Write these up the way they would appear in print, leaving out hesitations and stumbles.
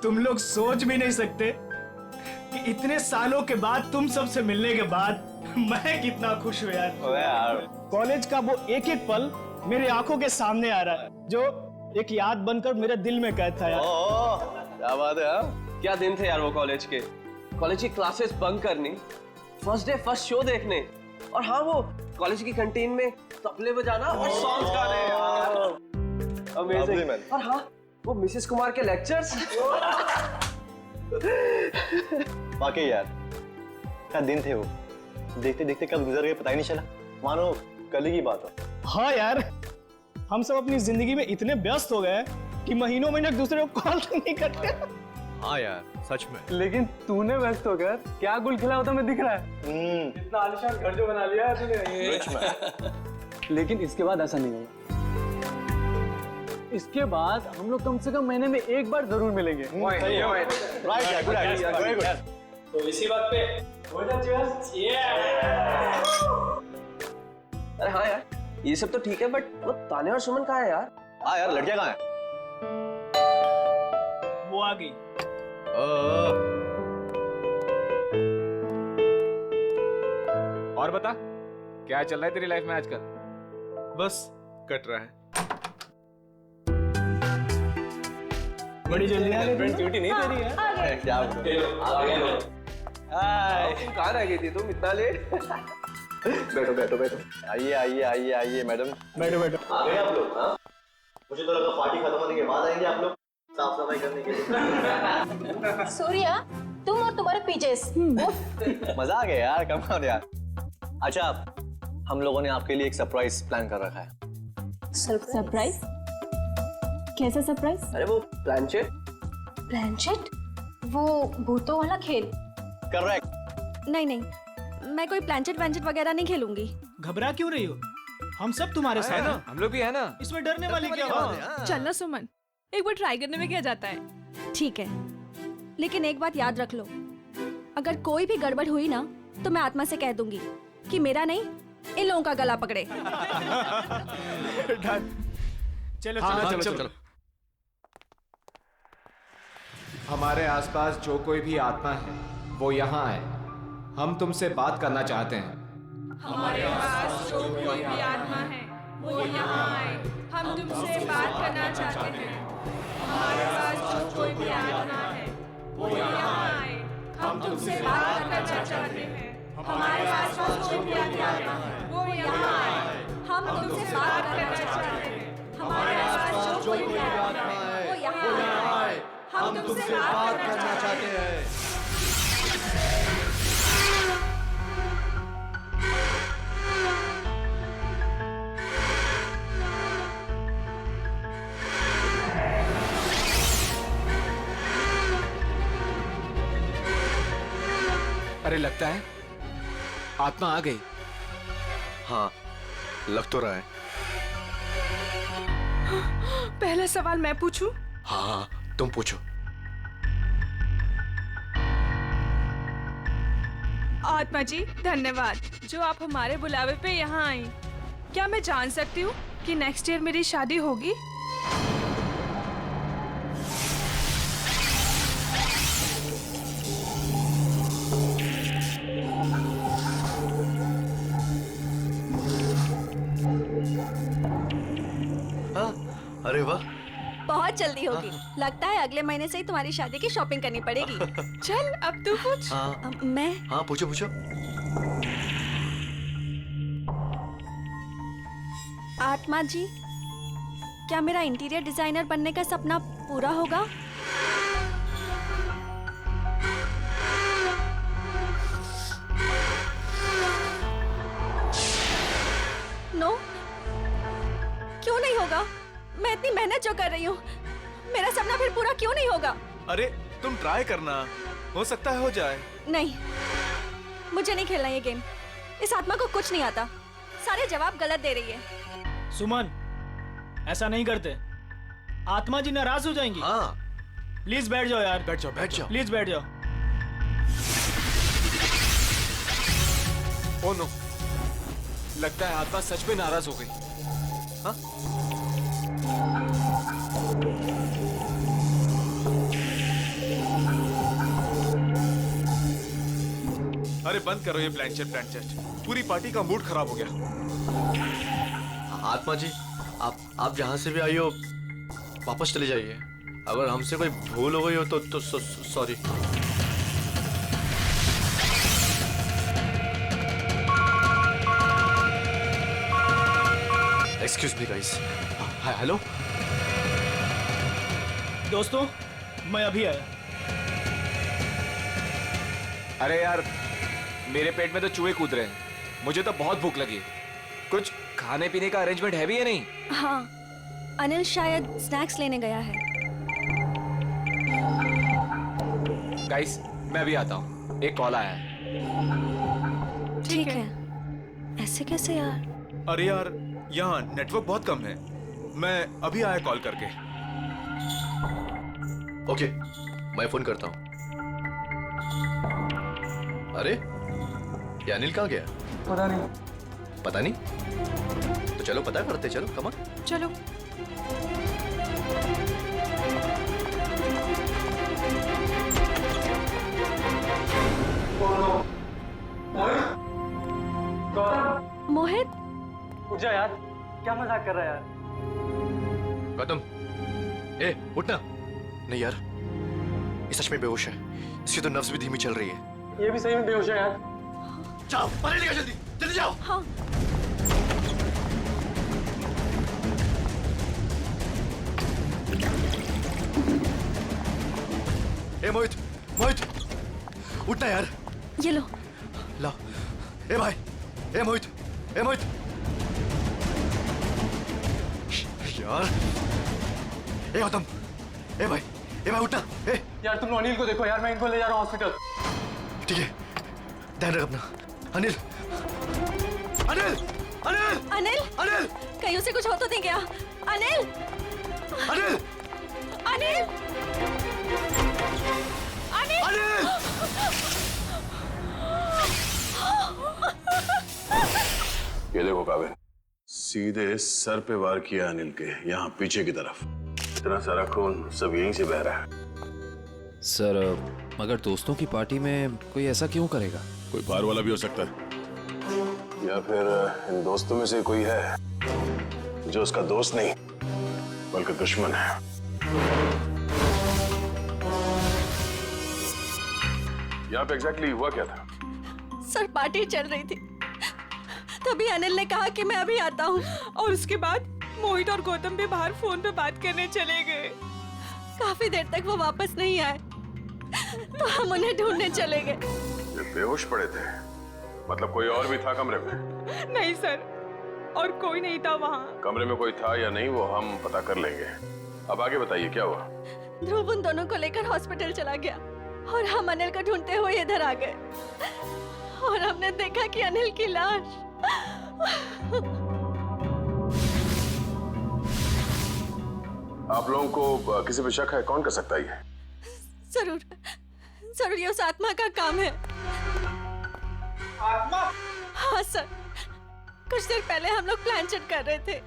तुम लोग सोच भी नहीं सकते कि इतने सालों के बाद तुम सबसे मिलने के बाद मैं कितना खुश हूँ यार। कॉलेज का वो एक एक पल मेरी आंखों के सामने आ रहा है, जो एक याद बनकर मेरे दिल में कैद था यार। क्या बात है यार, क्या दिन थे यार वो कॉलेज के। कॉलेज की क्लासेस बंक करनी, फर्स्ट डे फर्स्ट शो देखने, और हाँ वो कॉलेज की कैंटीन में तबले बजाना और सॉन्ग्स गाने यार। अमेजिंग। और हाँ वो मिसेस कुमार के लेक्चर्स। वाकई यार क्या दिन थे वो, देखते देखते कब गुजर गए पता ही नहीं चला, मानो कल ही की बात हो। हाँ यार, हम सब अपनी जिंदगी में इतने व्यस्त हो गए कि महीनों महीने एक दूसरे को कॉल नहीं करते। हाँ यार सच में। लेकिन तूने व्यस्त होकर क्या गुल खिला होता मैं दिख रहा है। इतना आलीशान घर जो बना लिया है तूने। लेकिन इसके बाद ऐसा नहीं होगा। इसके बाद हम लोग कम से कम महीने में एक बार जरूर मिलेंगे। राइट यार, गुड आइडिया, वेरी गुड। तो इसी बात पे हो जा चीयर्स। अरे हाँ यार ये सब तो ठीक है, बट वो तान्या और सुमन कहाँ है यार? हाँ यार, लड़कियां कहाँ हैं? वो आ गई। और बता क्या चल रहा है तेरी लाइफ में आजकल? बस कट रहा है। बड़ी जल्दी आ गई। ड्यूटी नहीं तेरी है। क्या तुम कहाँ रह गई थी तुम इतना लेट? बैठो बैठो बैठो। आइए आइए आइए आइए मैडम। बैठो बैठो। आ गए आप लोग? हाँ, मुझे तो लगा पार्टी खत्म होने के बाद आएंगे आप लोग साफ सफाई करने के लिए। सूर्या, तुम और तुम्हारे पीजेस। मजा आ गया यार, कम ऑन यार। अच्छा, हम लोगों ने आपके लिए एक सरप्राइज प्लान कर रखा है। सरप्राइज? कैसा सरप्राइज? अरे वो प्लानचेट। प्लानचेट? वो भूतों वाला खेल? करेक्ट। नहीं नहीं, मैं कोई प्लानचेट वैंचेट वगैरह नहीं खेलूंगी। घबरा क्यों रही हो? हम सब तुम्हारे साथ हैं। हम लोग भी है ना। इसमें डरने वाली क्या बात है? चलना सुमन, एक बार ट्राई करने में क्या जाता है। ठीक है, लेकिन एक बात याद रख लो, अगर कोई भी गड़बड़ हुई ना तो मैं आत्मा से कह दूंगी कि मेरा नहीं इन लोगों का गला पकड़े। चलो हाँ, चलो। हमारे आसपास जो कोई भी आत्मा है वो यहाँ आए, हम तुमसे बात करना चाहते हैं। हमारे पास जो कोई भी आत्मा है वो यहाँ आए, हम तुमसे बात करना चाहते हैं। हमारे पास जो कोई भी आत्मा है वो यहाँ आए, हम तुमसे बात करना चाहते हैं। हमारे पास जो कोई भी आत्मा है वो यहाँ आए, हम तुमसे बात करना चाहते हैं। हमारे पास जो कोई भी आत्मा है वो यहाँ आए, हम तुमसे बात करना चाहते हैं। अरे लगता है आत्मा आ गई। हाँ लग तो रहा है। पहला सवाल मैं पूछूं? हाँ तुम पूछो। आत्मा जी धन्यवाद जो आप हमारे बुलावे पे यहाँ आई। क्या मैं जान सकती हूँ कि नेक्स्ट ईयर मेरी शादी होगी? अरे वाह, बहुत जल्दी होगी। लगता है अगले महीने से ही तुम्हारी शादी की शॉपिंग करनी पड़ेगी। चल अब तू पूछ। हाँ मैं? हाँ पूछो पूछो। आत्मा जी, क्या मेरा इंटीरियर डिजाइनर बनने का सपना पूरा होगा? नो, क्यों नहीं होगा? मैं इतनी मेहनत जो कर रही हूँ, मेरा सपना फिर पूरा क्यों नहीं होगा? अरे तुम ट्राई करना, हो सकता है हो जाए। नहीं, मुझे नहीं खेलना ये गेम। इस आत्मा को कुछ नहीं आता, सारे जवाब गलत दे रही है। सुमन, ऐसा नहीं करते, आत्मा जी नाराज हो जाएंगी। हाँ प्लीज बैठ जाओ यार। बैठ जाओ बैठ जाओ। प्लीज बैठ जाओ। ओ नो, लगता है आत्मा सच में नाराज हो गई। हाँ? अरे बंद करो ये प्लानचेट। पूरी पार्टी का मूड खराब हो गया। आत्मा जी, आप जहां से भी आई हो वापस चले जाइए। अगर हमसे कोई भूल हो गई हो तो sorry. Excuse me guys. Hello दोस्तों, मैं अभी आया। अरे यार, मेरे पेट में तो चूहे कूद रहे हैं। मुझे तो बहुत भूख लगी है। कुछ खाने पीने का अरेंजमेंट है भी या नहीं? हाँ, अनिल शायद स्नैक्स लेने गया है। गाइस, मैं अभी आता हूँ, एक कॉल आया है। ठीक है। ऐसे कैसे यार? अरे यार, यहाँ नेटवर्क बहुत कम है। मैं अभी आया कॉल करके। ओके, मैं फोन करता हूँ। अरे ये अनिल कहाँ गया? पता नहीं। पता नहीं? तो चलो पता करते, चलो कम ऑन। चलो। मोहित, उठ जा यार, क्या मजाक कर रहा है यार? गौतम, ए उठना। नहीं यार, ये सच में बेहोश है। इसकी तो नब्ज भी धीमी चल रही है। ये भी सही में बेहोश है यार। जाओ पानी लेकर, जल्दी जल्दी जाओ। हाँ। ए मोहित, मोहित उठना यार। ये लो। ला। ए भाई, ए मोहित, ए मोहित। यार, ए गौतम, ए भाई उठना। ए यार तुम अनिल को देखो यार, मैं इनको ले जा रहा हूँ हॉस्पिटल। ठीक है, ध्यान रख अपना। अनिल, अनिल, अनिल, अनिल, अनिल, कहीं उसे कुछ हो तो नहीं गया? अनिल, अनिल, अनिल, अनिल, अनिल। ये देखो काबिल, सीधे सर पे वार किया अनिल के, यहाँ पीछे की तरफ। इतना सारा खून सब यहीं से बह रहा है। सर, मगर दोस्तों की पार्टी में कोई ऐसा क्यों करेगा? कोई बाहर वाला भी हो सकता है, या फिर इन दोस्तों में से कोई है जो उसका दोस्त नहीं बल्कि दुश्मन है। यहाँ पे एग्जैक्टली हुआ क्या था? सर पार्टी चल रही थी, तभी अनिल ने कहा कि मैं अभी आता हूँ। और उसके बाद मोहित और गौतम भी बाहर फोन पे बात करने चले गए। काफी देर तक वो वापस नहीं आए, तो हम उन्हें ढूंढने चले गए। ये बेहोश पड़े थे, मतलब कोई और भी था कमरे में? नहीं सर, और कोई नहीं था वहाँ। कमरे में कोई था या नहीं वो हम पता कर लेंगे। अब आगे बताइए क्या हुआ? ध्रुव उन दोनों को लेकर हॉस्पिटल चला गया और हम अनिल को ढूंढते हुए इधर आ गए और हमने देखा कि अनिल की लाश। आप लोगों को किसी पे शक है? कौन कर सकता है ये? जरूर जरूर ये उस आत्मा का काम है। आत्मा? हाँ सर, कुछ देर पहले हम लोग प्लानचेट कर रहे थे,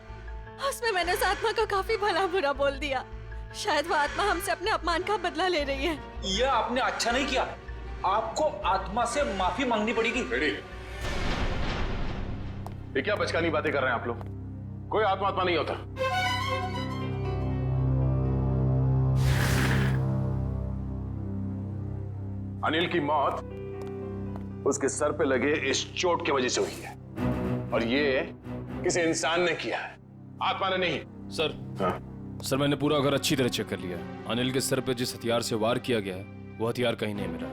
उसमें मैंने उस आत्मा को काफी भला बुरा बोल दिया। शायद वो आत्मा हमसे अपने अपमान का बदला ले रही है। ये आपने अच्छा नहीं किया, आपको आत्मा से माफी मांगनी पड़ेगी। ये क्या बचकानी बातें कर रहे हैं आप लोग? कोई आत्मा नहीं होता। अनिल की मौत उसके सर पे लगे इस चोट की वजह से हुई है, और ये किसी इंसान ने किया है, आत्मा ने नहीं। सर, हाँ? सर मैंने पूरा घर अच्छी तरह चेक कर लिया। अनिल के सर पे जिस हथियार से वार किया गया है वो हथियार कहीं नहीं मिला।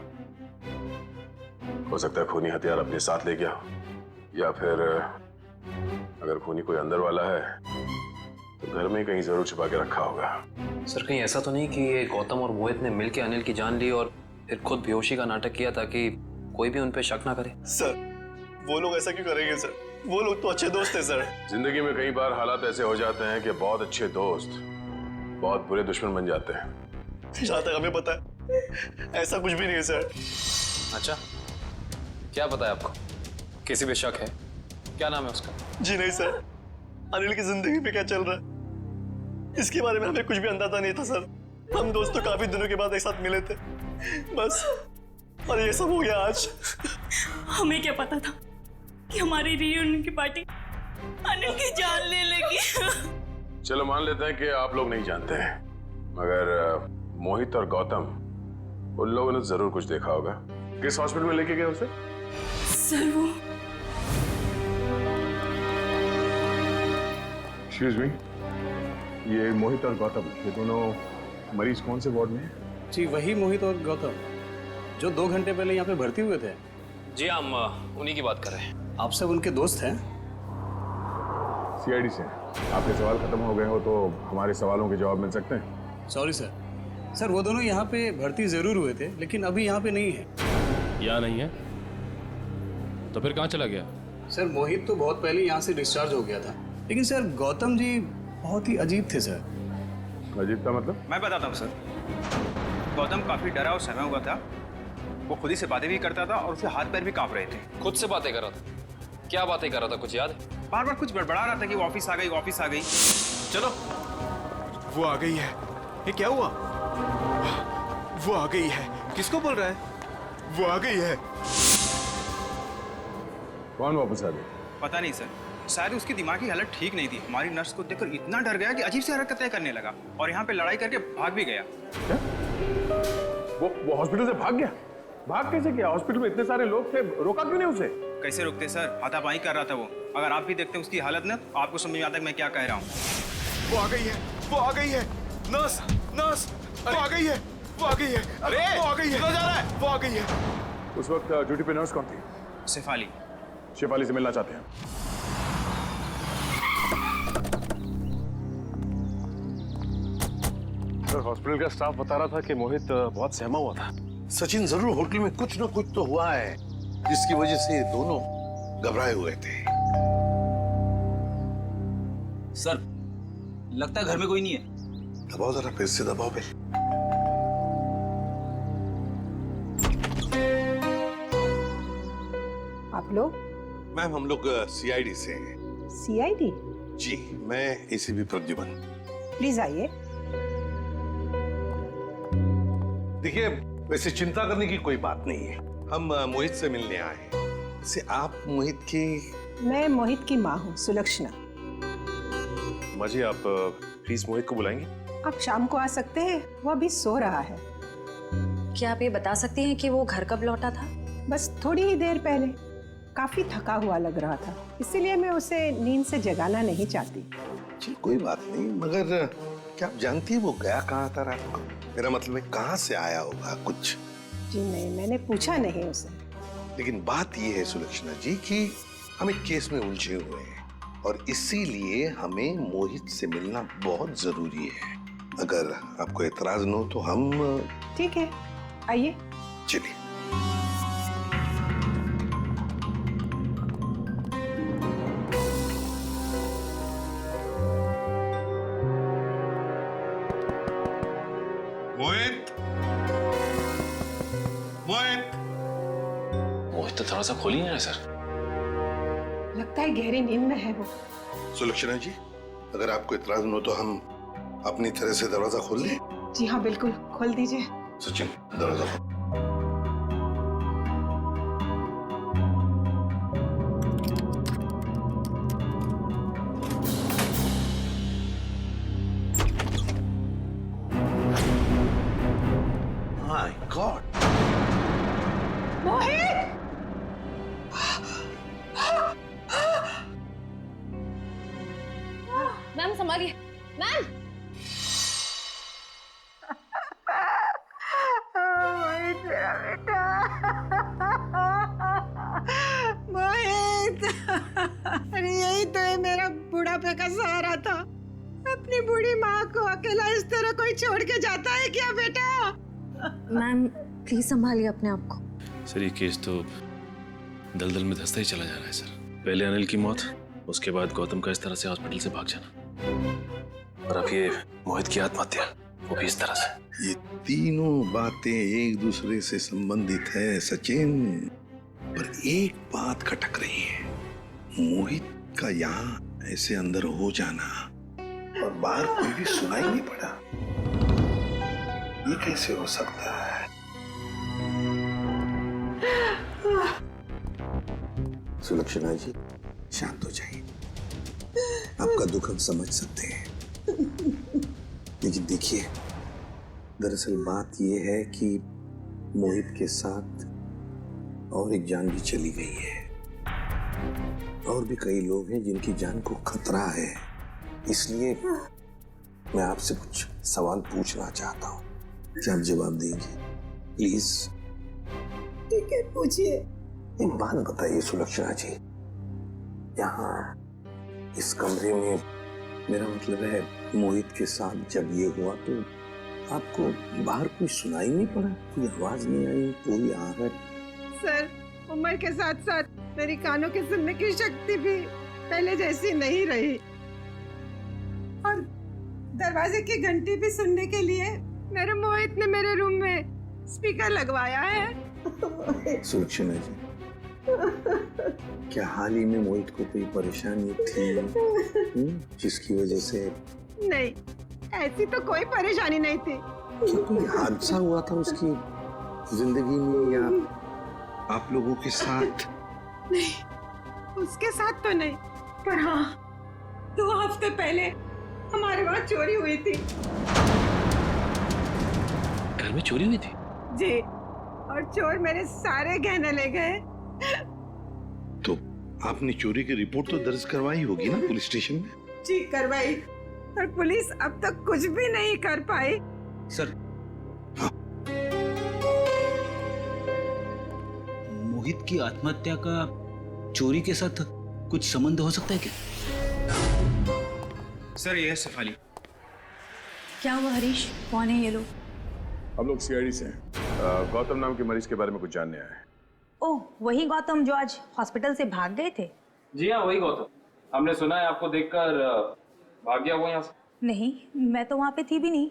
हो सकता है खूनी हथियार अपने साथ ले गया, या फिर अगर खूनी कोई अंदर वाला है तो घर में कहीं जरूर छुपा के रखा होगा। सर कहीं ऐसा तो नहीं कि ये गौतम और मोहित ने मिलकर अनिल की जान ली और फिर खुद बेहोशी का नाटक किया ताकि कोई भी उन पे शक ना करे? सर, वो लोग ऐसा क्यों करेंगे सर? वो लोग तो अच्छे दोस्त हैं सर। जिंदगी में कई बार हालात ऐसे हो जाते हैं कि बहुत अच्छे दोस्त बहुत बुरे दुश्मन बन जाते हैं। जहाँ तक हमें पता है ऐसा कुछ भी नहीं है सर। अच्छा, क्या पता है आपको? किसी पे शक है? क्या नाम है उसका? जी नहीं सर, अनिल की जिंदगी पे क्या चल रहा है इसके बारे में हमें कुछ भी अंदाजा नहीं था सर। हम दोस्त तो काफी दिनों के बाद एक साथ मिले थे बस, और ये सब हो गया आज। हमें क्या पता था कि हमारी रियूनियन की पार्टी अनिल की जान ले लेगी। चलो मान लेते हैं कि आप लोग नहीं जानते हैं, मगर मोहित और गौतम, उन लोगों ने जरूर कुछ देखा होगा। किस हॉस्पिटल में लेके गए उसे? सर वो एक्सक्यूज मी, ये मोहित और गौतम, ये दोनों मरीज कौन से वार्ड में हैं? जी वही मोहित और गौतम जो 2 घंटे पहले यहाँ पे भर्ती हुए थे। जी हम उन्हीं की बात कर रहे हैं। आप सब उनके दोस्त हैं? सीआईडी से। आपके सवाल खत्म हो गए हो तो हमारे सवालों के जवाब मिल सकते हैं। Sorry sir. सर वो दोनों यहाँ पे भर्ती जरूर हुए थे लेकिन अभी यहाँ पे नहीं है। यहाँ नहीं है तो फिर कहाँ चला गया? सर मोहित तो बहुत पहले यहाँ से डिस्चार्ज हो गया था, लेकिन सर गौतम जी बहुत ही अजीब थे सर। अजीब का मतलब? मैं बताता हूँ सर। गौतम काफी डरा और सहमा हुआ था। वो खुद ही से बातें भी करता था और उसके हाथ पैर भी कांप रहे थे। खुद से बातें कर रहा था? क्या बातें कर रहा था, कुछ याद है? बार बार कुछ बड़बड़ा रहा था कि वो ऑफिस आ गई, ऑफिस आ गई। चलो, वो आ गई है। ये क्या हुआ? वो आ गई है। किसको बोल रहा है? वो आ गई है। कौन वापस आ गई? पता नहीं सर, शायद उसकी दिमागी हालत ठीक नहीं थी। हमारी नर्स को देखकर इतना डर गया कि अजीब सी हरकतें करने लगा और यहाँ पे लड़ाई करके भाग भी गया। क्या? वो हॉस्पिटल से भाग गया? भाग कैसे गया? हॉस्पिटल में इतने सारे लोग थे, रोका क्यों नहीं उसे? कैसे रोकते सर, हाथापाई कर रहा था वो। अगर आप भी देखते उसकी हालत ना, तो आपको समझ में आता है मैं क्या कह रहा हूँ। वो आ गई है, वो आ गई है। नर्स, नर्स, वो आ गई है, वो आ गई है। अरे वो आ गई है, जा रहा है, वो आ गई है। उस वक्त ड्यूटी पे नर्स कौन थी? शेफाली। शेफाली से मिलना चाहते हैं। सर हॉस्पिटल का स्टाफ बता रहा था कि मोहित बहुत सहमा हुआ था। सचिन जरूर होटल में कुछ ना कुछ तो हुआ है जिसकी वजह से ये दोनों घबराए हुए थे। सर लगता है घर में कोई नहीं है। दबाओ जरा, फिर से दबाओ पे। आप लोग? मैम हम लोग सीआईडी से हैं। सीआईडी? जी, मैं एसीपी प्रद्युमन। प्लीज आइए। देखिए, वैसे चिंता करने की कोई बात नहीं है। हम मोहित से मिलने आए हैं। वैसे आप मोहित की? मैं मोहित की माँ हूँ, सुलक्षणा। माँ जी आप प्लीज मोहित को बुलाएंगे? आप शाम को आ सकते हैं, वो अभी सो रहा है। क्या आप ये बता सकती हैं कि वो घर कब लौटा था? बस थोड़ी ही देर पहले। काफी थका हुआ लग रहा था, इसीलिए मैं उसे नींद से जगाना नहीं चाहती। जी कोई बात नहीं, मगर क्या आप जानती है वो गया कहाँ था रात को? मेरा मतलब है कहाँ से आया होगा कुछ? जी नहीं, मैंने पूछा नहीं उसे। लेकिन बात ये है सुलक्षणा जी कि हम एक केस में उलझे हुए हैं और इसीलिए हमें मोहित से मिलना बहुत जरूरी है। अगर आपको एतराज न हो तो हम। ठीक है, आइए। चलिए। मोहित, मोहित, मोहित तो थोड़ा सा खोल ही नहीं रहा सर। लगता है गहरी नींद में है वो। सुलक्षणा जी, अगर आपको इतराज न हो तो हम अपनी तरह से दरवाजा खोल लें? जी हाँ बिल्कुल, खोल दीजिए। सचिन दरवाजा खोल। My god, Mohit! मैम संभालिए, मैम। मोहित मेरा बेटा, मोहित! अरे यही तो है मेरा बुढ़ापे का सहारा था। अपनी बूढ़ी माँ को अकेला इस तरह कोई छोड़ के जाता है क्या बेटा? मैम प्लीज संभालिए अपने आप को। सर ये केस तो दलदल में धंसता ही चला जा रहा है सर। पहले अनिल की मौत, उसके बाद गौतम का इस तरह से हॉस्पिटल से भाग जाना, और अब ये मोहित की आत्महत्या, वो भी इस तरह से। ये तीनों बातें एक दूसरे से संबंधित है सचिन, पर एक बात खटक रही है। मोहित का यहाँ ऐसे अंदर हो जाना और बाहर कोई भी सुनाई नहीं पड़ा। ये कैसे हो सकता है? सुलक्षणा जी, शांत हो जाइए। आपका दुख हम समझ सकते हैं, लेकिन देखिए, दरअसल बात यह है कि मोहित के साथ और एक जान भी चली गई है, और भी कई लोग हैं जिनकी जान को खतरा है। इसलिए मैं आपसे कुछ सवाल पूछना चाहता हूँ, क्या आप जवाब देंगे प्लीज? ठीक है, पूछिए। एक बात बताइए सुलक्षणा जी, यहाँ इस कमरे में, मेरा मतलब है मोहित के साथ जब ये हुआ तो आपको बाहर कोई सुनाई नहीं पड़ा? कोई आवाज नहीं आई, कोई आहट? सर, उम्र के साथ साथ मेरी कानों की सुनने की शक्ति भी पहले जैसी नहीं रही, और दरवाजे की घंटी भी सुनने के लिए मेरे मोहित ने मेरे रूम में स्पीकर लगवाया है। सुलक्षणा जी, क्या हाल ही में मोहित को कोई परेशानी थी जिसकी वजह से? नहीं, ऐसी तो कोई परेशानी नहीं थी। क्या कोई हादसा हुआ था उसकी जिंदगी में, या आप लोगों के साथ? नहीं, उसके साथ तो नहीं, पर हाँ, 2 हफ्ते पहले हमारे वहाँ चोरी हुई थी। घर में चोरी हुई थी? जी, और चोर मेरे सारे गहने ले गए। तो आपने चोरी की रिपोर्ट तो दर्ज करवाई होगी ना पुलिस स्टेशन में? जी, करवाई, पर पुलिस अब तक कुछ भी नहीं कर पाई। सर, मोहित की आत्महत्या का चोरी के साथ कुछ संबंध हो सकता है क्या? सर, ये है शेफाली। क्या हुआ हरीश, कौन है ये लोग? हम लोग सीआईडी से हैं। गौतम नाम के मरीज के बारे में कुछ जानने आए हैं। ओह, वही गौतम जो आज हॉस्पिटल से भाग गए थे? जी हाँ, वही गौतम। हमने सुना है आपको देखकर भाग गया वो यहाँ से। नहीं, मैं तो वहाँ पे थी भी नहीं।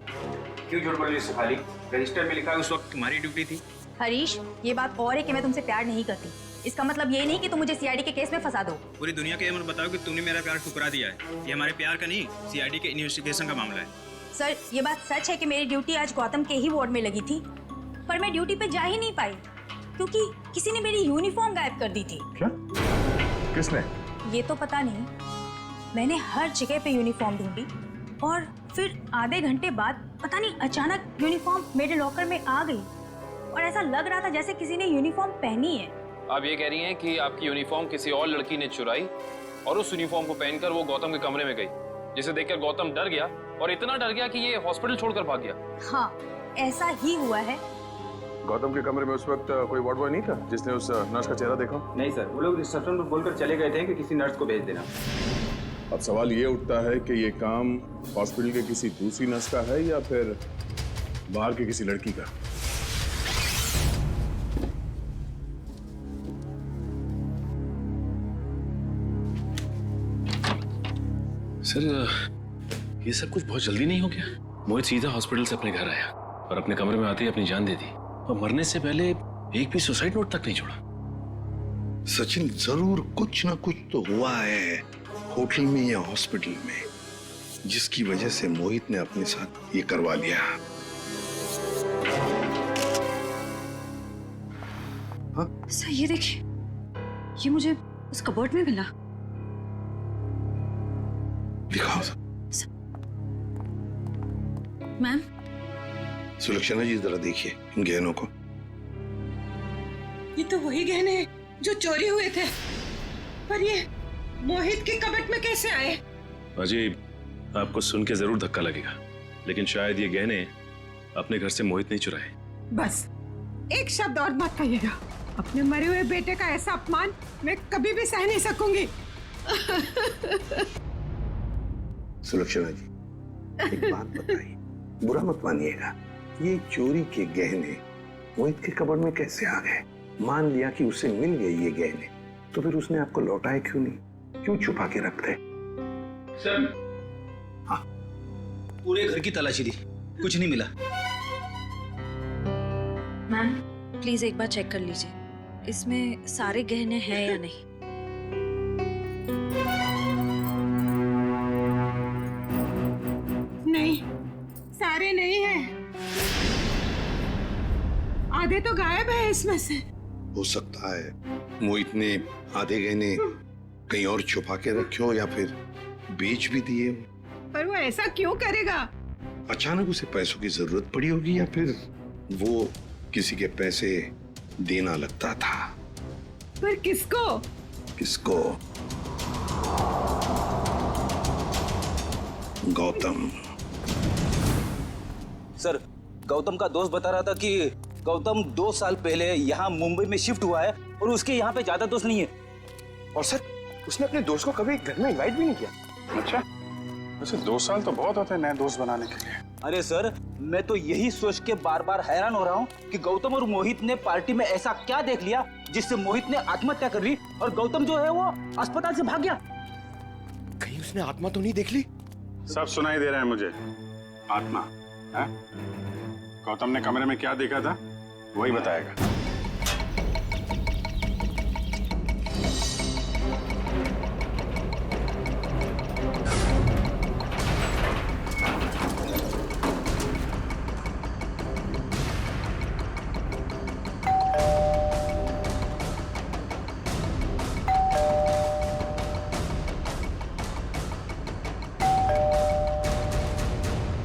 क्यों झूठ बोल रही शेफाली? रजिस्टर में लिखा है उस वक्त तुम्हारी ड्यूटी थी। हरीश, ये बात और है कि मैं तुमसे प्यार नहीं करती। इसका मतलब ये नहीं कि तुम मुझे सीआईडी के केस में फंसा दो। पूरी दुनिया के ये मत बताओ कि तुमने मेरा प्यार ठुकरा दिया है। ये हमारे प्यार का नहीं, सीआईडी के इन्वेस्टिगेशन का मामला है। सर, ये बात सच है कि मेरी ड्यूटी आज गौतम के ही वार्ड में लगी थी, पर मैं ड्यूटी पे जा ही नहीं पाई क्योंकि किसी ने मेरी यूनिफॉर्म गायब कर दी थी। क्या? किसने? ये तो पता नहीं। मैंने हर जगह पे यूनिफॉर्म ढूंढी और फिर आधे घंटे बाद पता नहीं अचानक यूनिफॉर्म मेरे लॉकर में आ गई, और ऐसा लग रहा था जैसे किसी ने यूनिफॉर्म पहनी है। आप ये कह रही हैं कि आपकी यूनिफॉर्म किसी और लड़की ने चुराई और उस यूनिफॉर्म को पहनकर वो गौतम के कमरे में गई, जिसे देखकर गौतम डर गया और इतना डर गया कि ये हॉस्पिटल छोड़कर भाग गया। हाँ, ऐसा ही हुआ है। गौतम के कमरे में उस वक्त कोई वार्ड बॉय नहीं था जिसने उस नर्स का चेहरा देखा? नहीं सर, वो लोग रिसेप्शन पर बोलकर चले गए थे कि किसी नर्स को भेज देना। अब सवाल ये उठता है कि ये काम हॉस्पिटल के किसी दूसरी नर्स का है या फिर बाहर की किसी लड़की का? सर, ये सब कुछ बहुत जल्दी नहीं हो गया? मोहित सीधा हॉस्पिटल से अपने घर आया और अपने कमरे में आते ही अपनी जान दे दी, और मरने से पहले एक भी सुसाइड नोट तक नहीं छोड़ा। सचिन, जरूर कुछ ना कुछ तो हुआ है होटल में या हॉस्पिटल में, जिसकी वजह से मोहित ने अपने साथ ये करवा लिया। सर, ये देखिए, ये मुझे उस कबर्ड में मिला। दिखाओ। मैम। सुलक्षणा जी, जरा देखिए इन गहनों को। ये तो वही गहने हैं जो चोरी हुए थे, पर ये मोहित के कबर्ड में कैसे आए? अजी, आपको सुन के जरूर धक्का लगेगा, लेकिन शायद ये गहने अपने घर से मोहित नहीं चुराए। बस एक शब्द और मत कहिएगा। अपने मरे हुए बेटे का ऐसा अपमान मैं कभी भी सह नहीं सकूंगी। सुलक्षणा जी, एक बात बताइए, बुरा मत मानिएगा, ये चोरी के गहने मोहित के कबर्ड में कैसे आ गए? मान लिया कि उसे मिल गए ये गहने, तो फिर उसने आपको लौटाए क्यों नहीं? क्यों छुपा के रखते? सर, हाँ, पूरे घर की तलाशी दी, कुछ नहीं मिला। मैम, प्लीज एक बार चेक कर लीजिए, इसमें सारे गहने हैं या नहीं। नहीं, सारे नहीं हैं। आधे तो गायब है इसमें से। हो सकता है मोहित ने आधे गहने कहीं और छुपा के रखे हो या फिर बेच भी दिए हो। पर वो ऐसा क्यों करेगा? अचानक उसे पैसों की जरूरत पड़ी होगी या फिर वो किसी के पैसे देना लगता था। पर किसको? किसको? गौतम। सर, गौतम का दोस्त बता रहा था कि गौतम 2 साल पहले यहाँ मुंबई में शिफ्ट हुआ है और उसके यहाँ पे ज्यादा दोस्त नहीं है। और सर, उसने अपने दोस्त को कभी घर में इनवाइट भी नहीं किया। अच्छा, वैसे 2 साल तो बहुत होते हैं नए दोस्त बनाने के लिए। अरे सर, मैं तो यही सोच के बार बार हैरान हो रहा हूँ कि गौतम और मोहित ने पार्टी में ऐसा क्या देख लिया जिससे मोहित ने आत्महत्या कर ली और गौतम जो है वो अस्पताल से भाग गया। कहीं उसने आत्मा तो नहीं देख ली? सब सुनाई दे रहा है मुझे। आत्मा है? गौतम ने कमरे में क्या देखा था वही बताएगा।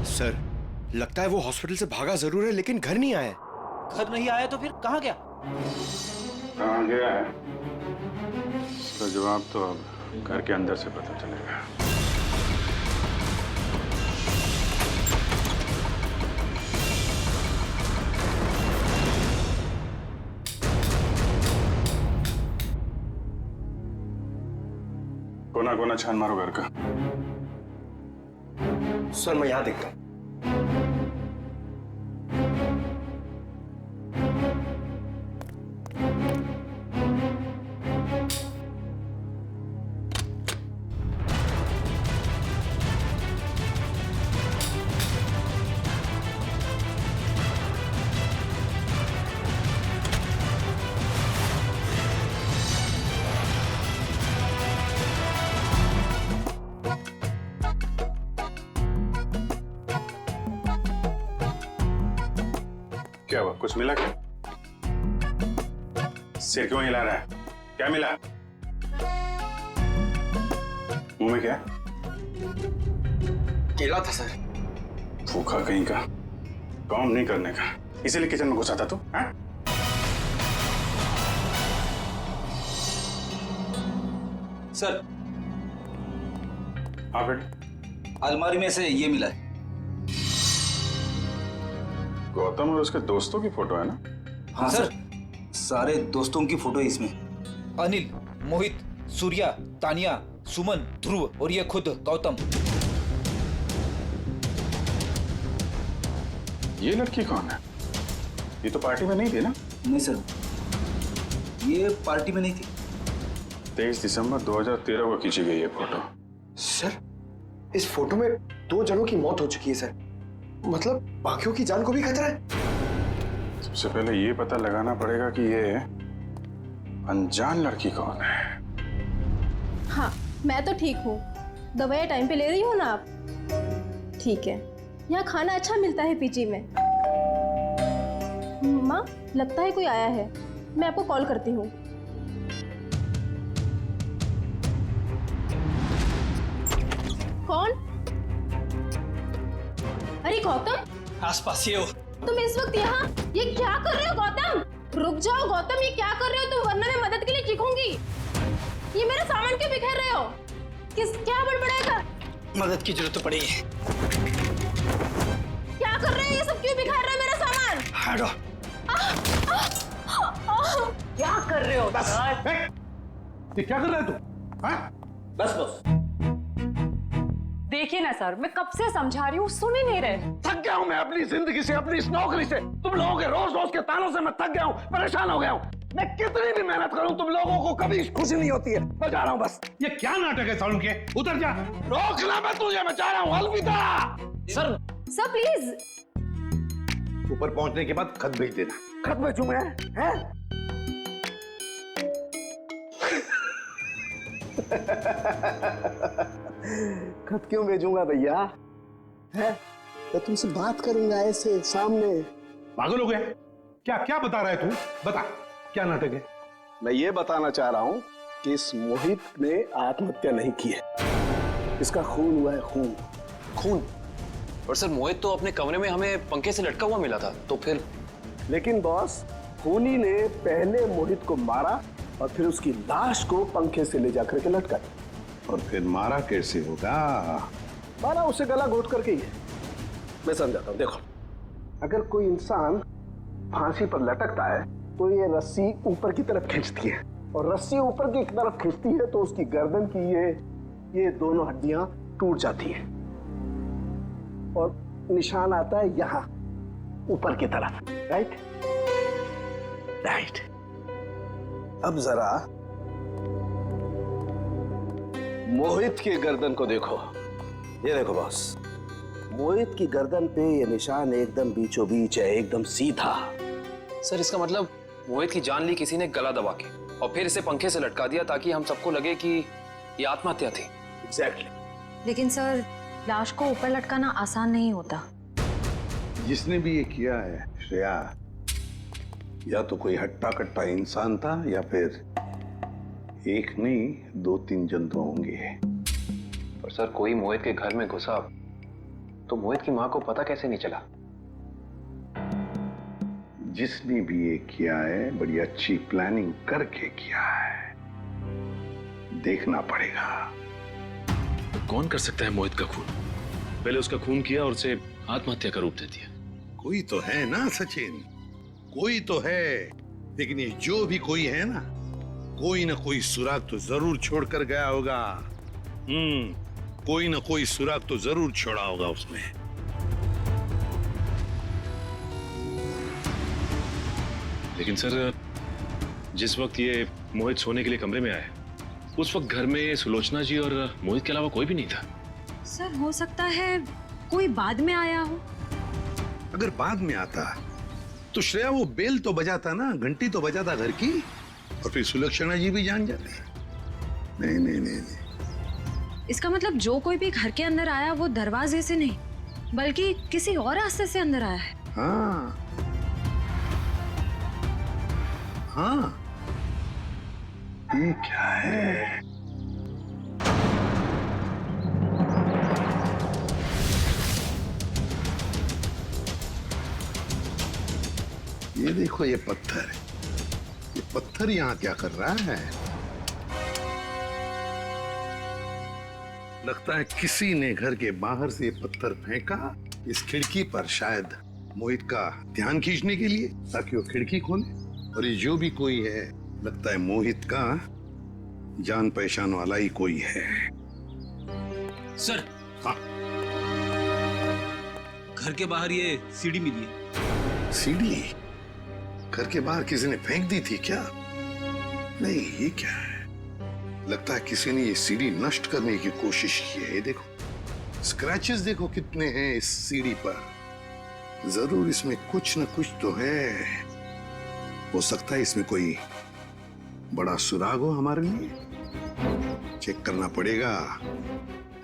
सर, लगता है वो हॉस्पिटल से भागा जरूर है लेकिन घर नहीं आया। घर नहीं आया तो फिर कहाँ गया? कहाँ गया है इसका जवाब तो अब घर के अंदर से पता चलेगा। कोना कोना छान मारो घर का। सर, मैं यहाँ देखता हूँ। क्या हुआ? कुछ मिला क्या? सिर क्यों हिला रहा है? क्या मिला? मुंह में क्या? केला था सर। भूखा कहीं का, काम नहीं करने का, इसीलिए किचन में घुसा था तू? हाँ? सर, हाँ बेटे। अलमारी में से ये मिला है। गौतम और उसके दोस्तों की फोटो है ना? हाँ सर, सारे दोस्तों की फोटो है इसमें। अनिल, मोहित, सूर्या, तानिया, सुमन, ध्रुव और ये खुद गौतम। ये लड़की कौन है? ये तो पार्टी में नहीं थी ना? नहीं सर, ये पार्टी में नहीं थी। 23 दिसंबर 2013 को खींची गई है फोटो। सर, इस फोटो में 2 जनों की मौत हो चुकी है सर। मतलब बाकियों की जान को भी खतरा है। सबसे पहले ये पता लगाना पड़ेगा कि ये अनजान लड़की कौन है। हाँ, मैं तो ठीक हूँ। दवाइयाँ टाइम पे ले रही हो ना आप? ठीक है। यहाँ खाना अच्छा मिलता है पीजी में। माँ, लगता है कोई आया है। मैं आपको कॉल करती हूँ। कौन? अरे गौतम, आसपास ही हो। तुम इस वक्त यहाँ ये क्या कर रहे हो गौतम? रुक जाओ गौतम, ये क्या कर रहे हो तुम? वरना मैं मदद के लिए चीखूंगी। ये मेरा सामान क्यों बिखेर रहे हो? क्या बड़बड़ाएगा? मदद की जरूरत पड़ी है। क्या कर रहे हो? ये सब क्यों बिखेर रहे हो मेरा सामान? हटो। क्या कर रहे हो? ये क्या कर रहा है तू? बस बस। देखिए ना सर, मैं कब से समझा रही हूँ, सुन ही नहीं रहे। थक गया हूँ मैं अपनी जिंदगी से, अपनी इस नौकरी से। तुम लोगों के रोज रोज के तानों से मैं थक गया हूँ, परेशान हो गया हूँ। मैं कितनी भी मेहनत करूँ तुम लोगों को कभी खुशी नहीं होती है। मैं जा रहा हूँ बस। ये क्या नाटक है सालू के? उतर जा। रोकना मैं तुझे, मैं जा रहा हूँ। अलविदा। Sir please. ऊपर पहुंचने के बाद खत भेज देना। खत भेजूं मैं? हैं? खत क्यों भेजूंगा भैया? है? मैं तुमसे बात करूंगा ऐसे सामने। पागल हो गया? क्या क्या बता रहा है तू? बता, क्या नाटक है? मैं ये बताना चाह रहा हूँ कि इस मोहित ने आत्महत्या नहीं की है, इसका खून हुआ है, खून। खून? और सर मोहित तो अपने कमरे में हमें पंखे से लटका हुआ मिला था, तो फिर? लेकिन बॉस, खूनी ने पहले मोहित को मारा और फिर उसकी लाश को पंखे से ले जाकर के लटका दिया। और फिर मारा कैसे होगा? मारा उसे गला घोट करके ही है। मैं समझाता हूँ, देखो, अगर कोई इंसान फांसी पर लटकता है तो ये रस्सी ऊपर की तरफ खींचती है, और रस्सी ऊपर की तरफ खींचती है तो उसकी गर्दन की ये दोनों हड्डियां टूट जाती हैं और निशान आता है यहां ऊपर की तरफ। Right right. अब जरा मोहित की गर्दन को देखो। ये देखो बॉस, मोहित की गर्दन पे ये निशान एकदम बीचों बीच है, एकदम सीधा। सर इसका मतलब मोहित की जान ली किसी ने गला दबा के और फिर इसे पंखे से लटका दिया ताकि हम सबको लगे कि ये आत्महत्या थी। एग्जैक्टली। लेकिन सर, लाश को ऊपर लटकाना आसान नहीं होता। जिसने भी ये किया है श्रेया, या तो कोई हट्टा कट्टा इंसान था या फिर एक नहीं 2-3 जन तो होंगे। पर सर कोई मोहित के घर में घुसा तो मोहित की मां को पता कैसे नहीं चला? जिसने भी ये किया है बड़ी अच्छी प्लानिंग करके किया है, देखना पड़ेगा। तो कौन कर सकता है मोहित का खून? पहले उसका खून किया और उसे आत्महत्या का रूप दे दिया। कोई तो है ना सचिन, कोई तो है। लेकिन ये जो भी कोई है ना कोई सुराग तो जरूर छोड़कर गया होगा। कोई ना कोई सुराग तो जरूर छोड़ा होगा उसने। लेकिन सर, जिस वक्त ये मोहित सोने के लिए कमरे में आया, उस वक्त घर में सुलोचना जी और मोहित के अलावा कोई भी नहीं था। सर हो सकता है कोई बाद में आया हो। अगर बाद में आता तो श्रेया वो बेल तो बजाता ना, घंटी तो बजाता घर की, और फिर सुलक्षणा जी भी जान जाते। नहीं नहीं नहीं नहीं। इसका मतलब जो कोई भी घर के अंदर आया वो दरवाजे से नहीं बल्कि किसी और रास्ते से अंदर आया है। हाँ हाँ, ये क्या है? ये देखो, ये पत्थर यहाँ क्या कर रहा है? लगता है किसी ने घर के बाहर से ये पत्थर फेंका इस खिड़की पर, शायद मोहित का ध्यान खींचने के लिए, ताकि वो खिड़की खोले। और ये जो भी कोई है, लगता है मोहित का जान पहचान वाला ही कोई है। सर, हाँ, घर के बाहर ये सीढ़ी मिली है। सीढ़ी घर के बाहर किसी ने फेंक दी थी क्या? नहीं, ये क्या है? लगता है किसी ने ये सीढ़ी नष्ट करने की कोशिश की है। ये देखो, स्क्रैचेस देखो कितने हैं इस सीढ़ी पर। जरूर इसमें कुछ न कुछ तो है। हो सकता है इसमें कोई बड़ा सुराग हो हमारे लिए। चेक करना पड़ेगा,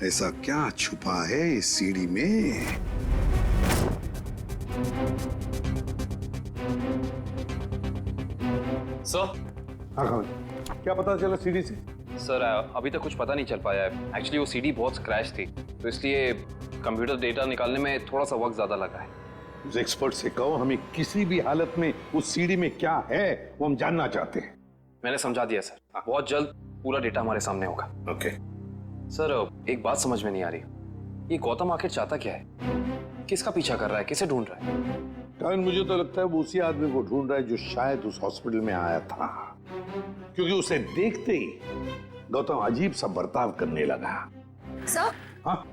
ऐसा क्या छुपा है इस सीढ़ी में। सर, हाँ, क्या पता चला सीढ़ी से? सर अभी तक कुछ पता नहीं चल पाया है। एक्चुअली वो सीढ़ी बहुत स्क्रैच थी, तो इसलिए कंप्यूटर डेटा निकालने में थोड़ा सा वक्त ज्यादा लगा है। उस एक्सपर्ट से कहो, हमें किसी भी हालत में उस सीढ़ी में क्या है वो हम जानना चाहते हैं। मैंने समझा दिया सर, बहुत जल्द पूरा डेटा हमारे सामने होगा। ओके। सर एक बात समझ में नहीं आ रही, ये गौतम आखिर चाहता क्या है? किसका पीछा कर रहा है? किसे ढूंढ रहा है? कारण मुझे तो लगता है वो उसी आदमी को ढूंढ रहा है जो शायद उस हॉस्पिटल में आया था, क्योंकि उसे देखते ही गौतम अजीब सा बर्ताव करने लगा। सर, हाँ?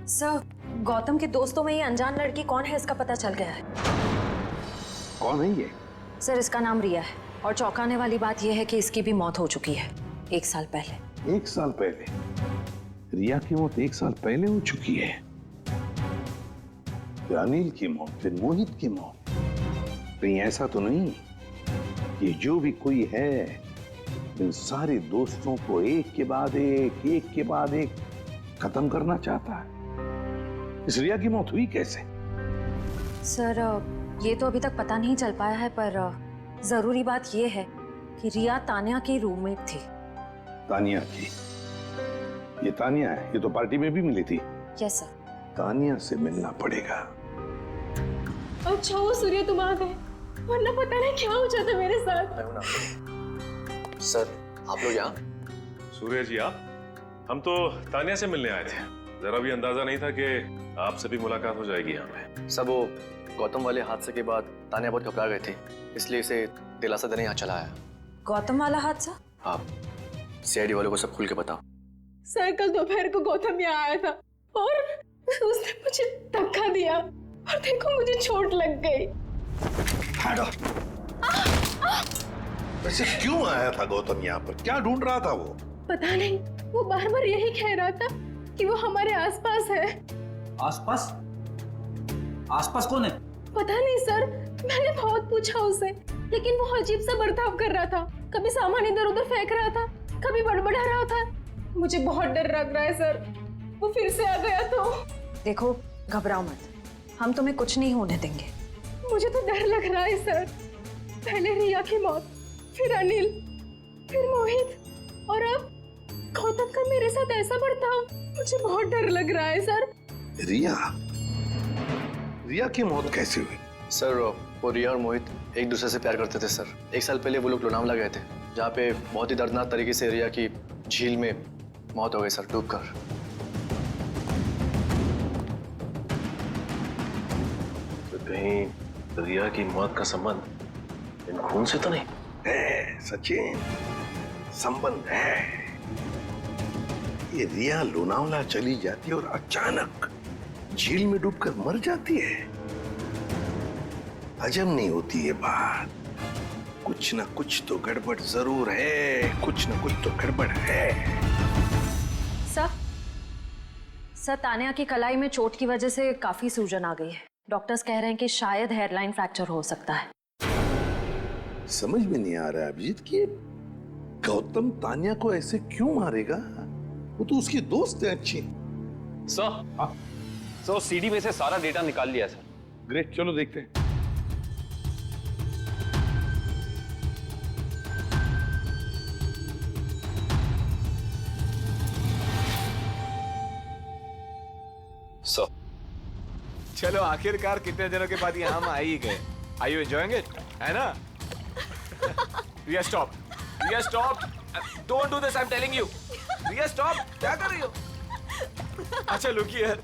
सर, गौतम के दोस्तों में ये अनजान लड़की कौन है इसका पता चल गया है। कौन है ये? सर इसका नाम रिया है, और चौंकाने वाली बात यह है कि इसकी भी मौत हो चुकी है 1 साल पहले। 1 साल पहले? रिया की मौत 1 साल पहले हो चुकी है। फिर अनिल की मौत, फिर मोहित की मौत। कहीं ऐसा तो नहीं ये जो भी कोई है इन सारे दोस्तों को एक के बाद एक खत्म करना चाहता है? इस रिया की मौत हुई कैसे? सर ये तो अभी तक पता नहीं चल पाया है, पर जरूरी बात ये है कि रिया तानिया की रूममेट थी। तानिया की? ये तानिया है, ये तो पार्टी में भी मिली थी। Yes sir. तानिया से मिलना पड़ेगा। अच्छा वो सूर्य तुम आ गए, वरना पता नहीं क्या हो जाता मेरे साथ। सर आप लोग यहाँ? सूर्य जी आप? हम तो तानिया से मिलने आए थे। जरा भी अंदाजा नहीं था कि आपसे भी मुलाकात हो जाएगी यहाँ पे। सब वो गौतम वाले हादसे के बाद तानिया बहुत घबरा गई थी, इसलिए इसे दिलासा देने यहाँ चला आया। गौतम वाला हादसा? आप सीआईडी वालों को सब खुल के बताओ। सर कल दोपहर को गौतम यहाँ आया था और उसने मुझे धक्का दिया और देखो मुझे चोट लग गई। वैसे क्यों आया था गौतम यहाँ पर? क्या ढूंढ रहा था वो? पता नहीं, वो बार बार यही कह रहा था कि वो हमारे आसपास है। आसपास? आसपास कौन है? पता नहीं सर, मैंने बहुत पूछा उसे, लेकिन वो अजीब सा बर्ताव कर रहा था। कभी सामान इधर उधर फेंक रहा था, कभी बड़बड़ा रहा था। मुझे बहुत डर लग रहा है सर, वो फिर से आ गया तो। देखो घबराओ मत, हम तुम्हें कुछ नहीं होने देंगे। मुझे तो डर लग रहा है सर। पहले रिया की मौत, फिर अनिल, फिर मोहित और अब गौतम का मेरे साथ ऐसा बर्ताव। मुझे बहुत डर लग रहा है सर। रिया की मौत कैसे हुई? सर वो रिया और मोहित एक दूसरे से प्यार करते थे सर। 1 साल पहले वो लोग लोनावला गए थे, जहाँ पे बहुत ही दर्दनाक तरीके से रिया की झील में मौत हो गई सर, डूबकर। तो कहीं रिया की मौत का संबंध इन खून से तो नहीं है? सचिन, संबंध है। ये रिया लोनावला चली जाती है और अचानक झील में डूबकर मर जाती है। हजम नहीं होती ये बात। कुछ ना कुछ तो गड़बड़ जरूर है, कुछ ना कुछ तो गड़बड़ है। सर तानिया की कलाई में चोट की वजह से काफी सूजन आ गई है। डॉक्टर्स कह रहे हैं कि शायद हेयरलाइन फ्रैक्चर हो सकता है। समझ में नहीं आ रहा है अभिजीत कि गौतम तानिया को ऐसे क्यों मारेगा? वो तो उसकी दोस्त है अच्छी। सर सीडी में से सारा डेटा निकाल लिया सर। ग्रेट, चलो देखते हैं। चलो आखिरकार कितने दिनों के बाद यहाँ हम आ ही गए। Are you enjoying it? है ना? रिया stop. Riya stop. Don't do this, I'm telling you. Riya stop. क्या कर रही हो? अच्छा look here.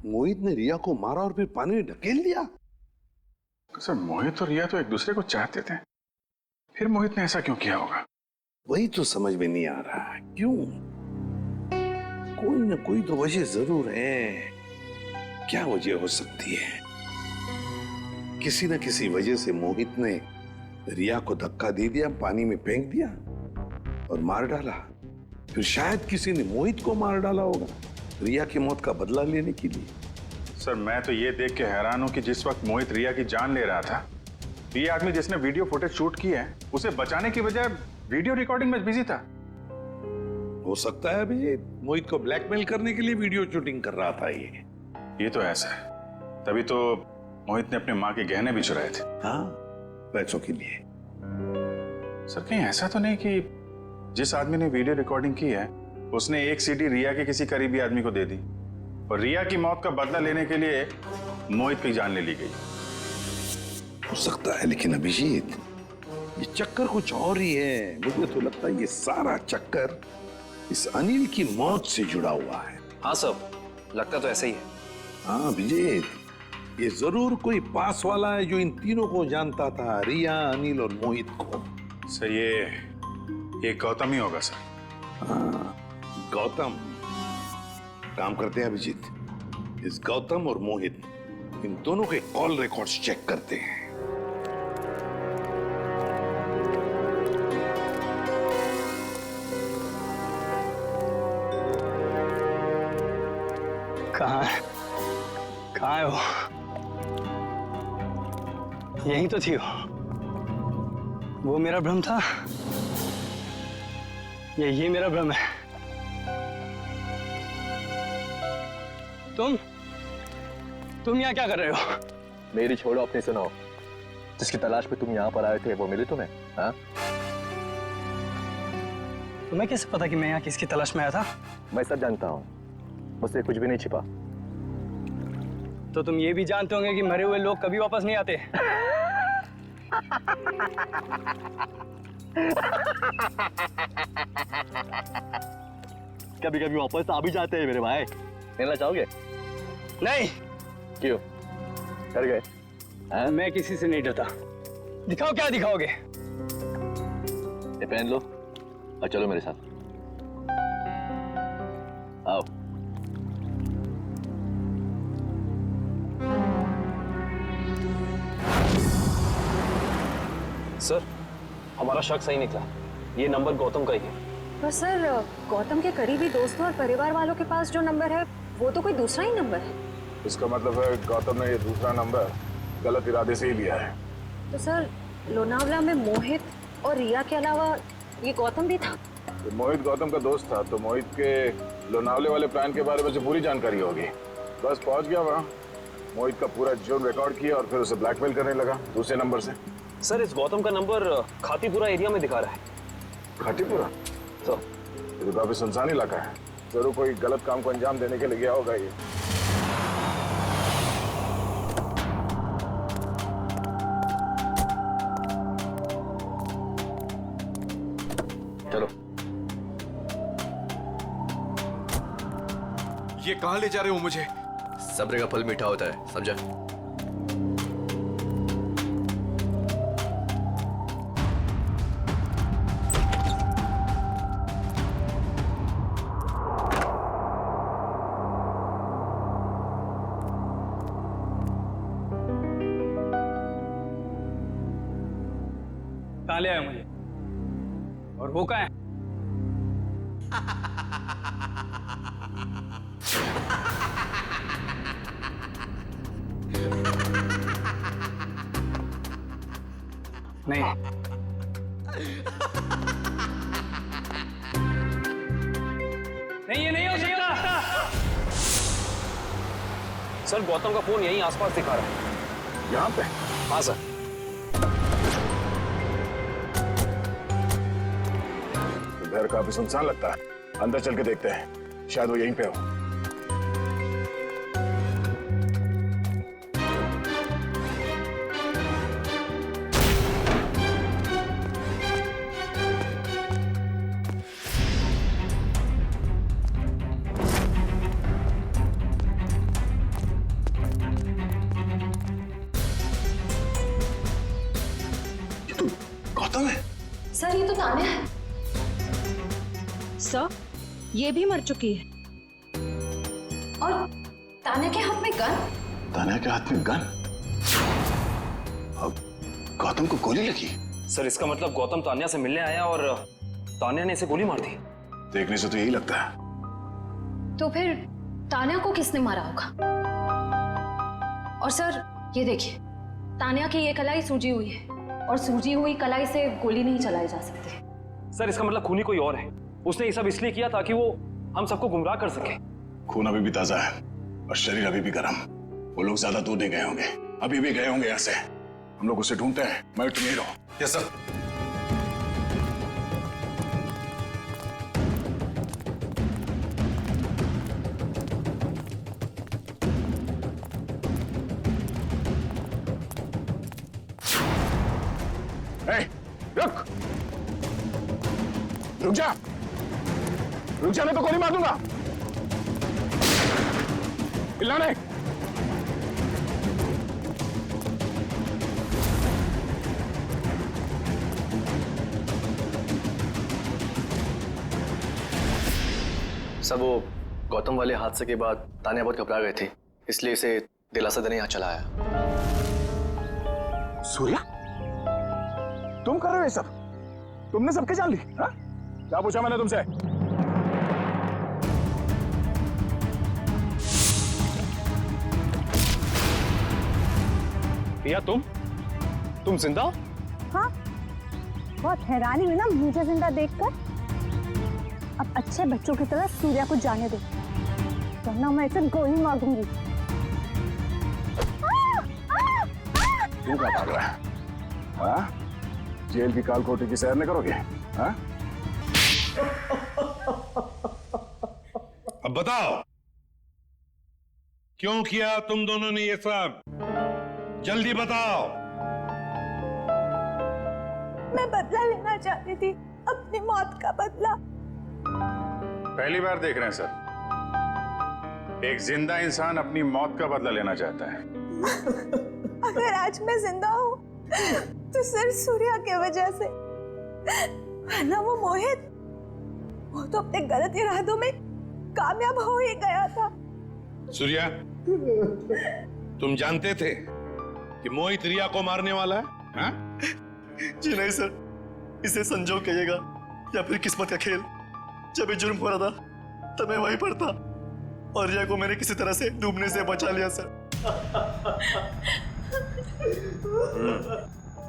मोहित ने रिया को मारा और फिर पानी में ढकेल दिया। सर मोहित और रिया तो एक दूसरे को चाहते थे, फिर मोहित ने ऐसा क्यों किया होगा? वही तो समझ में नहीं आ रहा है, क्यों? कोई ना कोई तो वजह जरूर है। क्या वजह हो सकती है? किसी न किसी वजह से मोहित ने रिया को धक्का दे दिया, पानी में फेंक दिया और मार डाला। फिर शायद किसी ने मोहित को मार डाला होगा रिया की मौत का बदला लेने के लिए। सर मैं तो ये देख के हैरान हूं कि जिस वक्त मोहित रिया की जान ले रहा था, ये आदमी जिसने वीडियो फुटेज शूट की है, उसे बचाने की बजाय वीडियो रिकॉर्डिंग में बिजी था। हो सकता है अभी मोहित को ब्लैकमेल करने के लिए वीडियो शूटिंग कर रहा था ये तो ऐसा है, तभी तो मोहित ने अपने माँ के गहने भी चुराए थे। हाँ, पैसों के लिए। सर कहीं ऐसा तो नहीं कि जिस आदमी ने वीडियो रिकॉर्डिंग की है उसने एक सीडी रिया के किसी करीबी आदमी को दे दी और रिया की मौत का बदला लेने के लिए मोहित की जान ले ली गई? हो सकता है, लेकिन अभिजीत ये चक्कर कुछ और ही है। मुझे तो लगता है ये सारा चक्कर इस अनिल की मौत से जुड़ा हुआ है। हाँ सब लगता तो ऐसा ही है। हाँ अभिजीत, ये जरूर कोई पास वाला है जो इन तीनों को जानता था, रिया, अनिल और मोहित को। सर ये गौतम ही होगा सर। गौतम, काम करते हैं अभिजीत, इस गौतम और मोहित इन दोनों के कॉल रिकॉर्ड्स चेक करते हैं। कहाँ है? कहाँ है वो? यहीं तो थी वो मेरा भ्रम था, ये मेरा भ्रम है। तुम यहाँ क्या कर रहे हो? मेरी छोड़ो, अपनी सुनो। जिसकी तलाश में तुम यहाँ पर आए थे वो मिली तुम्हें? हाँ? तुम्हें कैसे पता कि मैं यहाँ किसकी तलाश में आया था? मैं सब जानता हूँ, मुझसे कुछ भी नहीं छिपा। तो तुम ये भी जानते होंगे कि मरे हुए लोग कभी वापस नहीं आते। कभी कभी वापस आ भी जाते हैं मेरे भाई। मिलना चाहोगे? नहीं। क्यों? डर गए? मैं किसी से नहीं डरता। दिखाओ क्या दिखाओगे? ये पहन लो और चलो मेरे साथ। आओ। सर, हमारा शक सही निकला। ये नंबर गौतम का ही है। पर सर, गौतम के करीबी दोस्तों और परिवार वालों के पास जो नंबर है वो तो कोई दूसरा ही नंबर है। इसका मतलब है गौतम ने ये दूसरा नंबर गलत इरादे से ही लिया है। तो सर, लोनावला में मोहित और रिया के अलावा ये गौतम भी था? तो मोहित गौतम का दोस्त था, तो मोहित के लोनावले वाले प्लान के बारे में जो पूरी जानकारी होगी। बस पहुंच गया वहाँ, मोहित का पूरा जोन रिकॉर्ड किया और फिर उसे ब्लैकमेल करने लगा दूसरे नंबर से। सर, इस गौतम का नंबर खातीपुरा एरिया में दिखा रहा है। खातीपुरा? तो ये काफी सुनसान इलाका है, जरूर कोई गलत काम को अंजाम देने के लिए गया होगा ये। चलो। ये कहाँ ले जा रहे हो मुझे? सब्र का फल मीठा होता है, समझा? कहाँ ले आए मुझे? और वो कहाँ है? नहीं। नहीं, ये नहीं हो सकता। सर, गौतम का फोन यहीं आसपास दिखा रहा है। यहाँ पे? हाँ सर। घर काफी सुनसान लगता है, अंदर चल के देखते हैं, शायद वो यहीं पे हो। ये तो गौतम है। सर, ये तो तान्या है। सर, ये भी मर चुकी है। और तान्या के हाथ में गन? तान्या के हाथ में गन? अब गौतम को गोली लगी? सर, इसका मतलब गौतम तान्या से मिलने आया और तान्या ने इसे गोली मार दी। देखने से तो यही लगता है। तो फिर तान्या को किसने मारा होगा? और सर, ये देखिए, तान्या की ये कलाई सूजी हुई है और सूजी हुई कलाई से गोली नहीं चलाई जा सकती। सर, इसका मतलब खूनी कोई और है। उसने ये सब इसलिए किया ताकि वो हम सबको गुमराह कर सके। खून अभी भी ताजा है और शरीर अभी भी गर्म। वो लोग ज्यादा दूर नहीं गए होंगे, अभी भी गए होंगे यहाँ से। हम लोग उसे ढूंढते हैं, मैं तुम ही रहो। Yes sir. रुक रुक जा, रुक जा, मैं तो गोली मार दूंगा। चिल्लाने। सर वो गौतम वाले हादसे के बाद तानिया बहुत घबरा गए थे, इसलिए इसे दिलासा देने यहाँ चला आया। सूर्या, तुम कर रहे हो ये सब? तुमने सबके जान ली? हाँ? क्या पूछा मैंने तुमसे? या तुम जिंदा हो? हाँ, बहुत हैरानी हुई ना मुझे जिंदा देखकर। अब अच्छे बच्चों की तरह सूर्या को जाने दो, वरना मैं इसे गोली मार दूंगी। क्यों क्या भाग रहा है? हाँ? जेल की कालकोठी की सैर नहीं करोगे? हाँ? अब बताओ, क्यों किया तुम दोनों ने ये सब? जल्दी बताओ। मैं बदला लेना चाहती थी, अपनी मौत का बदला। पहली बार देख रहे हैं सर, एक जिंदा इंसान अपनी मौत का बदला लेना चाहता है। अगर आज मैं जिंदा हूँ तो सिर्फ सूर्या की वजह से, वरना वो मोहित, वो तो अपने गलत इरादों में कामयाब हो ही गया था। सूर्या, तुम जानते थे कि मोहित रिया को मारने वाला है? हाँ? जी नहीं सर, इसे संजोग कहिएगा या फिर किस्मत का खेल। जब ये जुर्म हो रहा था तब मैं वहीं पर था और रिया को मैंने किसी तरह से डूबने से बचा लिया सर।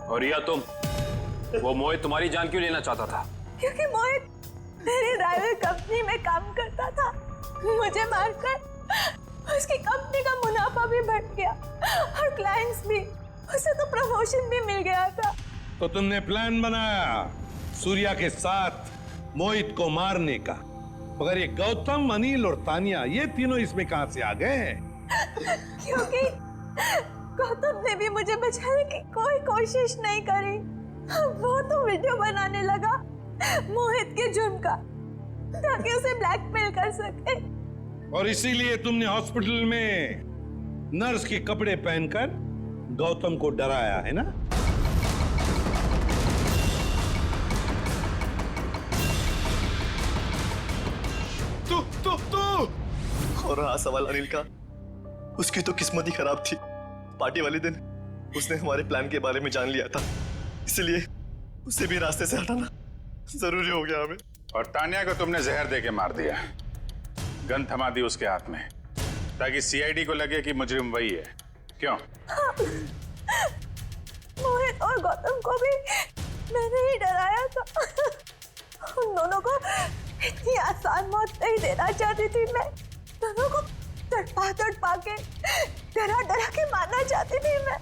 और रिया तुम, वो मोहित तुम्हारी जान क्यों लेना चाहता था? क्योंकि मोहित मेरी ड्राइवर कंपनी में काम करता था। मुझे मारकर उसकी कंपनी का मुनाफा भी बढ़ गया और क्लाइंट्स भी, उसे तो प्रमोशन भी मिल गया था। तो तुमने प्लान बनाया सूर्या के साथ मोहित को मारने का, मगर ये गौतम, अनिल और तानिया, ये तीनों इसमें कहां से आ गए? क्योंकि गौतम ने भी मुझे बचाने की कोई कोशिश नहीं करी। वो तो वीडियो बनाने लगा मोहित के जुर्म का, ताकि उसे ब्लैकमेल कर सके। और इसीलिए तुमने हॉस्पिटल में नर्स के कपड़े पहनकर गौतम को डराया है ना? तू और रहा सवाल अनिल का, उसकी तो किस्मत ही खराब थी। पार्टी वाले दिन उसने हमारे प्लान के बारे में जान लिया था, इसलिए उसे भी रास्ते से हटाना जरूरी हो गया हमें। और तानिया को तुमने जहर देके मार दिया, गन थमा दी उसके हाथ में, ताकि सीआईडी को लगे कि मुजरिम वही है। क्यों? मोहित और गौतम को भी मैंने ही डराया था। उन दोनों को इतनी आसान मौत नहीं देना चाहती थी मैं। दोनों को तड़पा के, डरा के मारना चाहती थी मैं।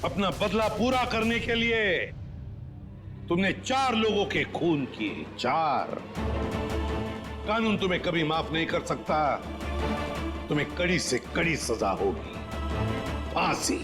अपना बदला पूरा करने के लिए तुमने 4 लोगों के खून किए, 4। कानून तुम्हें कभी माफ नहीं कर सकता। तुम्हें कड़ी से कड़ी सजा होगी, फांसी।